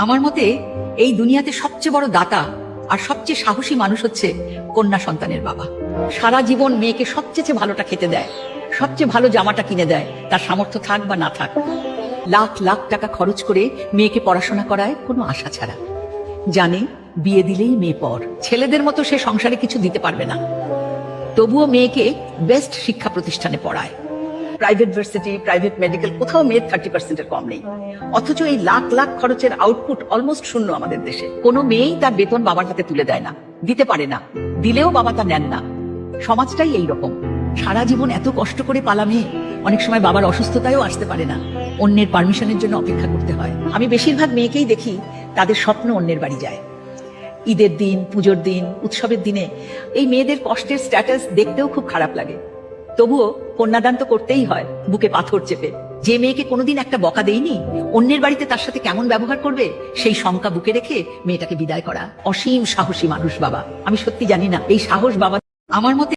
আমার মতে এই দুনিয়াতে সবচেয়ে বড় দাতা আর সবচেয়ে সাহসী মানুষ হচ্ছে কন্যা সন্তানের বাবা। সারা জীবন মেয়েকে সবচেয়ে ভালোটা খেতে দেয়, সবচেয়ে ভালো জামাটা কিনে দেয়, তার সামর্থ্য থাক বা না থাক। লাখ লাখ টাকা খরচ করে মেয়েকে পড়াশোনা করায় কোনো আশা ছাড়া। জানে বিয়ে দিলেই মেয়ে পর, ছেলেদের মতো সে সংসারে কিছু দিতে পারবে না। তবুও মেয়েকে বেস্ট শিক্ষা প্রতিষ্ঠানে পড়ায়। প্রাইভেট ভার্সিটি, প্রাইভেট মেডিকেল, কোথাও মেয়ের 30% কম নেই। অথচ এই লাখ লাখ খরচের আউটপুট অলমোস্ট শূন্য আমাদের দেশে। কোনো মেয়েই তার বেতন বাবার হাতে তুলে দেয় না, দিতে পারে না, দিলেও বাবা তা নেন না। সমাজটাই এইরকম। সারা জীবন এত কষ্ট করে পালা মেয়ে অনেক সময় বাবার অসুস্থতায়ও আসতে পারে না, অন্যের পারমিশনের জন্য অপেক্ষা করতে হয়। আমি বেশিরভাগ মেয়েকেই দেখি তাদের স্বপ্ন অন্যের বাড়ি যায়। ঈদের দিন, পুজোর দিন, উৎসবের দিনে এই মেয়েদের কষ্টের স্ট্যাটাস দেখতেও খুব খারাপ লাগে। তবুও কন্যাদান তো করতেই হয় বুকে পাথর চেপে। যে মেয়েকে কোনোদিন একটা বকা দেয়নি, অন্যের বাড়িতে তার সাথে কেমন ব্যবহার করবে সেই শঙ্কা বুকে রেখে মেয়েটাকে বিদায় করা অসীম সাহসী মানুষ বাবা। আমি সত্যি জানি না এই সাহস বাবা। আমার মতে